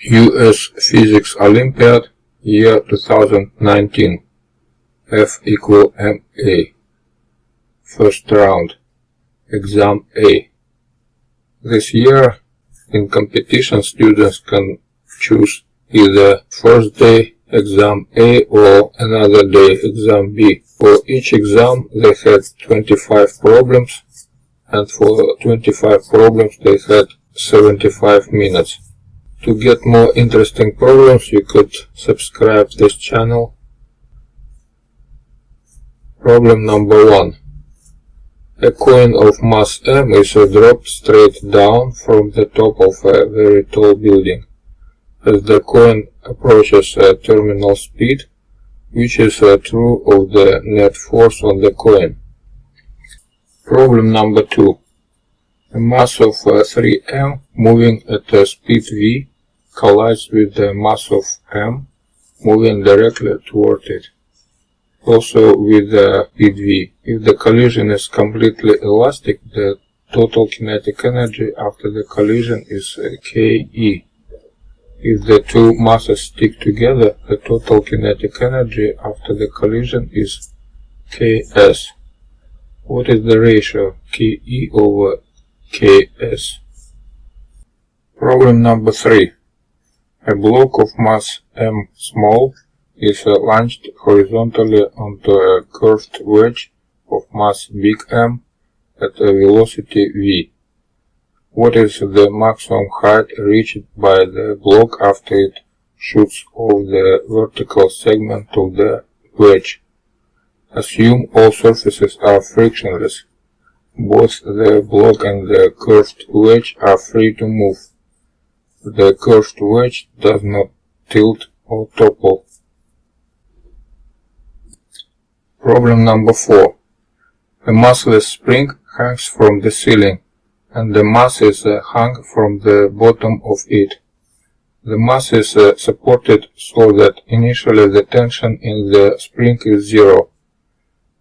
US Physics Olympiad, year 2019, F = MA. First round, Exam A. This year, in competition, students can choose either first day Exam A or another day Exam B. For each exam, they had 25 problems, and for 25 problems, they had 75 minutes. To get more interesting problems, you could subscribe this channel. Problem number 1. A coin of mass m is dropped straight down from the top of a very tall building. As the coin approaches terminal speed, which is true of the net force on the coin. Problem number 2. A mass of 3m moving at speed v collides with the mass of m moving directly toward it, also with speed v. If the collision is completely elastic, the total kinetic energy after the collision is Ke. If the two masses stick together, the total kinetic energy after the collision is Ks. What is the ratio Ke over Ks? Problem number 3. A block of mass m small is launched horizontally onto a curved wedge of mass big M at a velocity v. What is the maximum height reached by the block after it shoots off the vertical segment of the wedge? Assume all surfaces are frictionless. Both the block and the curved wedge are free to move. The curved wedge does not tilt or topple. Problem number 4. A massless spring hangs from the ceiling, and the mass is hung from the bottom of it. The mass is supported so that initially the tension in the spring is 0.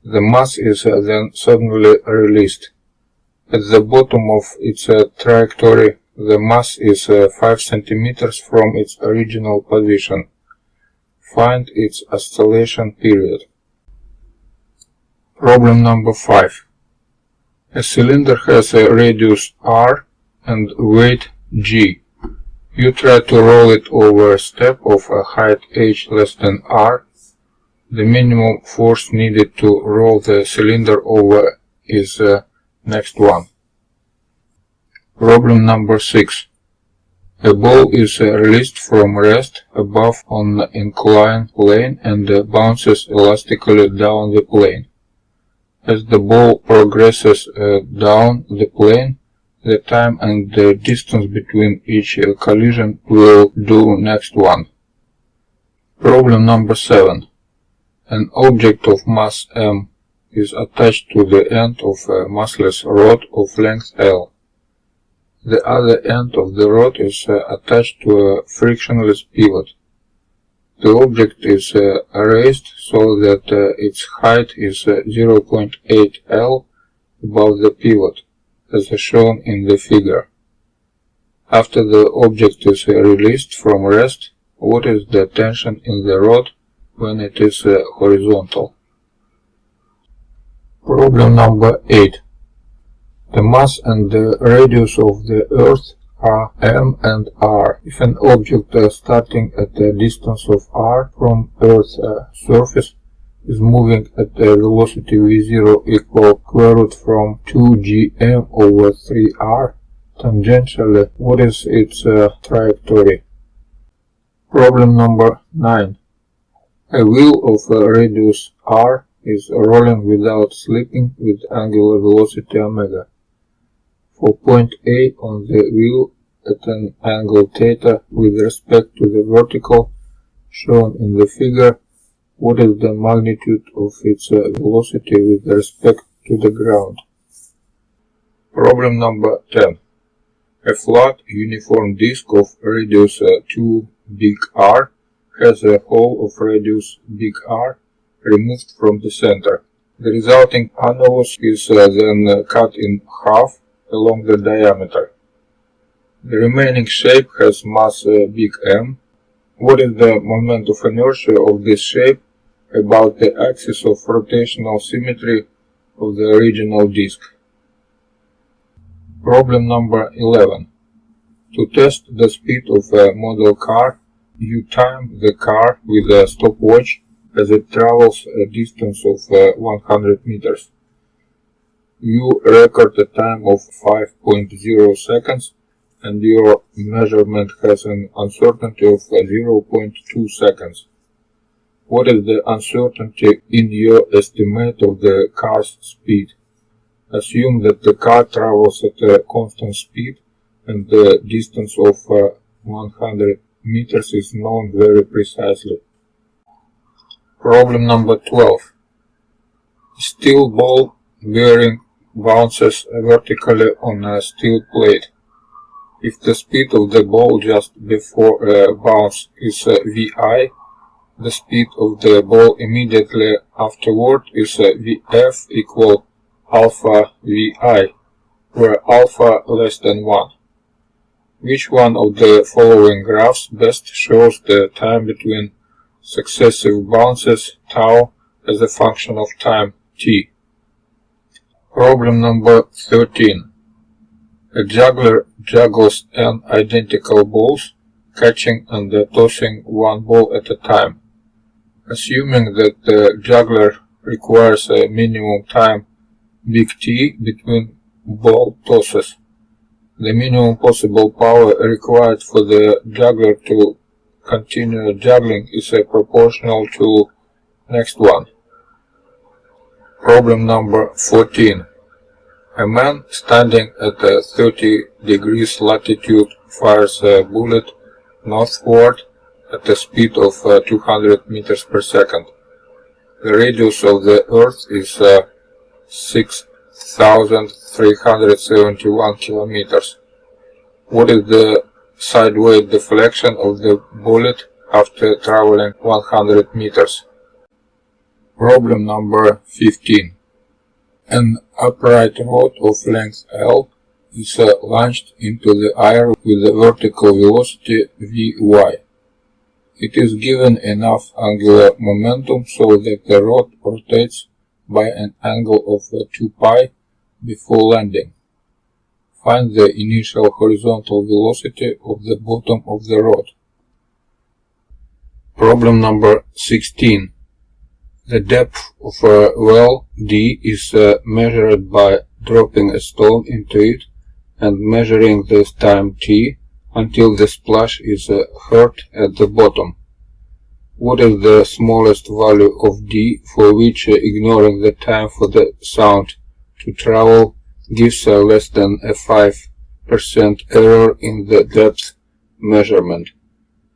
The mass is then suddenly released. At the bottom of its trajectory, the mass is 5 cm from its original position. Find its oscillation period. Problem number 5. A cylinder has a radius r and weight g. You try to roll it over a step of a height h less than r. The minimum force needed to roll the cylinder over is next one. Problem number 6. A ball is released from rest above on the inclined plane and bounces elastically down the plane. As the ball progresses down the plane, the time and the distance between each collision will do next one. Problem number 7. An object of mass m is attached to the end of a massless rod of length L. The other end of the rod is attached to a frictionless pivot. The object is raised so that its height is 0.8 L above the pivot, as shown in the figure. After the object is released from rest, what is the tension in the rod when it is horizontal? Problem number 8. The mass and the radius of the Earth are m and r. If an object starting at a distance of r from Earth's surface is moving at a velocity v0 equal square root from 2gm over 3r, tangentially, what is its trajectory? Problem number 9. A wheel of radius r is rolling without slipping with angular velocity omega. For point A on the wheel at an angle theta with respect to the vertical shown in the figure, what is the magnitude of its velocity with respect to the ground? Problem number 10. A flat uniform disk of radius 2 big R has a hole of radius big R removed from the center. The resulting annulus is then cut in half along the diameter. The remaining shape has mass big M. What is the moment of inertia of this shape about the axis of rotational symmetry of the original disk? Problem number 11. To test the speed of a model car, you time the car with a stopwatch as it travels a distance of 100 meters. You record a time of 5.0 seconds and your measurement has an uncertainty of 0.2 seconds. What is the uncertainty in your estimate of the car's speed? Assume that the car travels at a constant speed and the distance of 100 meters is known very precisely. Problem number 12. Steel ball bearing bounces vertically on a steel plate. If the speed of the ball just before a bounce is Vi, the speed of the ball immediately afterward is Vf equal alpha Vi, where alpha less than 1. Which one of the following graphs best shows the time between successive bounces tau as a function of time t? Problem number 13. A juggler juggles n identical balls, catching and tossing one ball at a time. Assuming that the juggler requires a minimum time big T between ball tosses, the minimum possible power required for the juggler to continue juggling is proportional to next one. Problem number 14. A man standing at 30 degrees latitude fires a bullet northward at a speed of 200 meters per second. The radius of the Earth is 6,371 kilometers. What is the sideways deflection of the bullet after traveling 100 meters? Problem number 15. An upright rod of length L is launched into the air with a vertical velocity Vy. It is given enough angular momentum so that the rod rotates by an angle of 2 pi before landing. Find the initial horizontal velocity of the bottom of the rod. Problem number 16. The depth of a well D is measured by dropping a stone into it and measuring the time t until the splash is heard at the bottom. What is the smallest value of D for which ignoring the time for the sound to travel gives less than a 5% error in the depth measurement?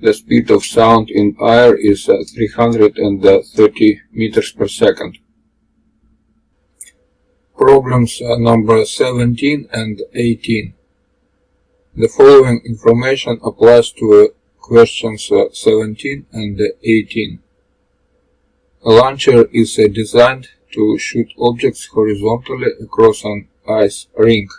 The speed of sound in air is 330 meters per second. Problems number 17 and 18. The following information applies to questions 17 and 18. A launcher is designed to shoot objects horizontally across an ice rink.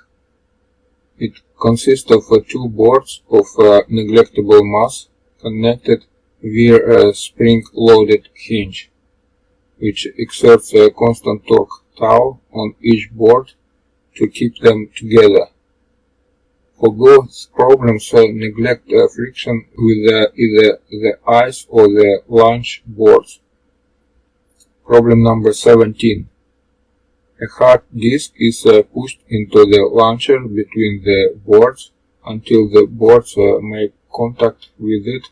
It consists of two boards of negligible mass connected via a spring-loaded hinge, which exerts a constant torque tau on each board to keep them together. For both problems, neglect friction with either the ice or the launch boards. Problem number 17. A hard disk is pushed into the launcher between the boards until the boards make contact with it,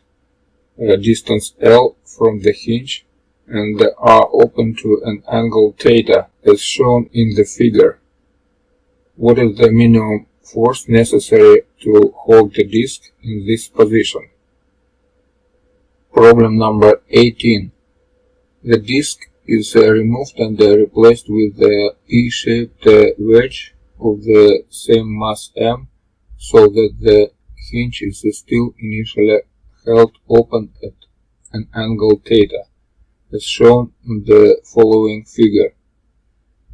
a distance L from the hinge, and are open to an angle theta as shown in the figure. What is the minimum force necessary to hold the disk in this position? Problem number 18. The disk is removed and replaced with the E-shaped wedge of the same mass M, so that the hinge is still initially held open at an angle theta, as shown in the following figure.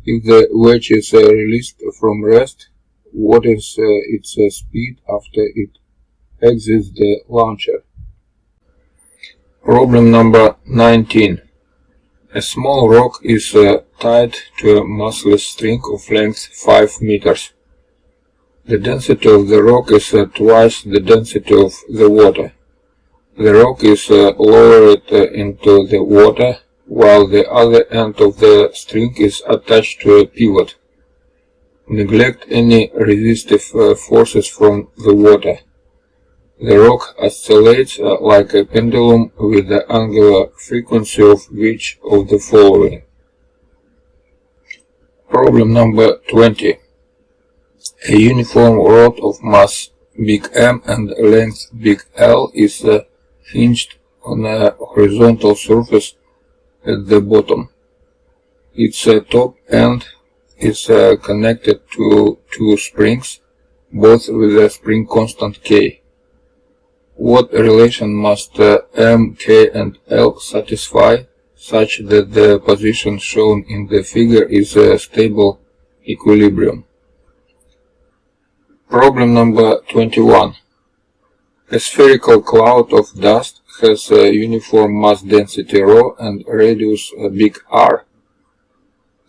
If the wedge is released from rest, what is its speed after it exits the launcher. Problem number 19. A small rock is tied to a massless string of length 5 meters. The density of the rock is twice the density of the water. The rock is lowered into the water, while the other end of the string is attached to a pivot. Neglect any resistive forces from the water. The rock oscillates like a pendulum with the angular frequency of which of the following? Problem number 20. A uniform rod of mass big M and length big L is hinged on a horizontal surface at the bottom. Its top end is connected to two springs, both with a spring constant K. What relation must M, K and L satisfy such that the position shown in the figure is a stable equilibrium? Problem number 21. A spherical cloud of dust has a uniform mass density ρ and radius big R.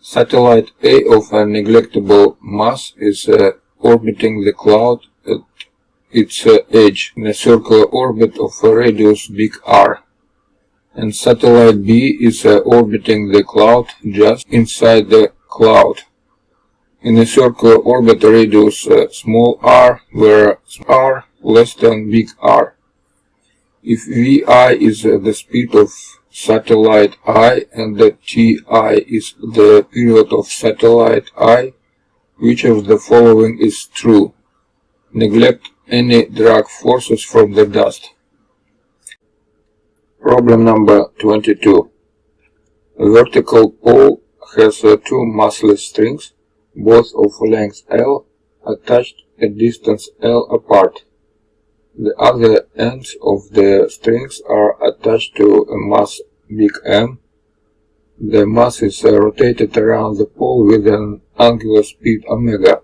Satellite A of a negligible mass is orbiting the cloud at its edge in a circular orbit of a radius big R, and satellite B is orbiting the cloud just inside the cloud in a circular orbit radius small r, where r less than big R. If Vi is the speed of satellite I and the Ti is the period of satellite I, which of the following is true? Neglect any drag forces from the dust. Problem number 22. A vertical pole has two massless strings, both of length L, attached at distance L apart. The other ends of the strings are attached to a mass big M. The mass is rotated around the pole with an angular speed omega.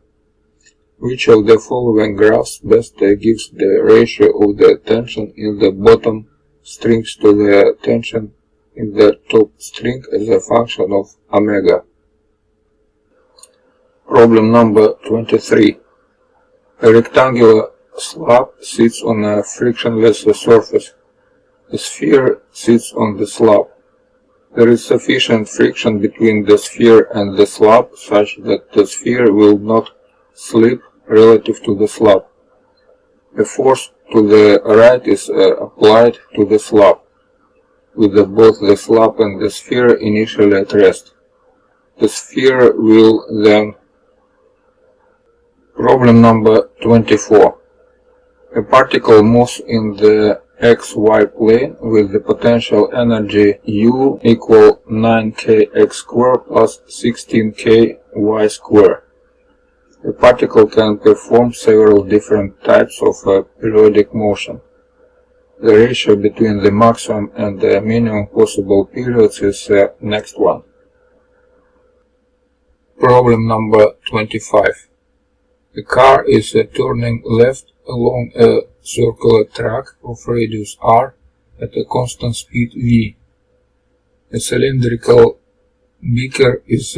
Which of the following graphs best gives the ratio of the tension in the bottom strings to the tension in the top string as a function of omega? Problem number 23. A rectangular slab sits on a frictionless surface. A sphere sits on the slab. There is sufficient friction between the sphere and the slab such that the sphere will not slip relative to the slab. A force to the right is applied to the slab, with both the slab and the sphere initially at rest. The sphere will then. Problem number 24. A particle moves in the xy plane with the potential energy U equal 9kx squared plus 16k y squared. A particle can perform several different types of periodic motion. The ratio between the maximum and the minimum possible periods is the next one. Problem number 25. A car is turning left along a circular track of radius r at a constant speed v. A cylindrical beaker is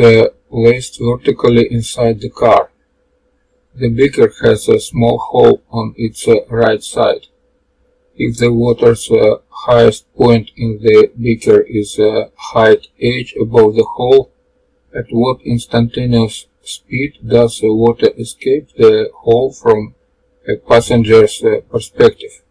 placed vertically inside the car. The beaker has a small hole on its right side. If the water's highest point in the beaker is height h above the hole, at what instantaneous speed does the water escape the hole from a passenger's perspective?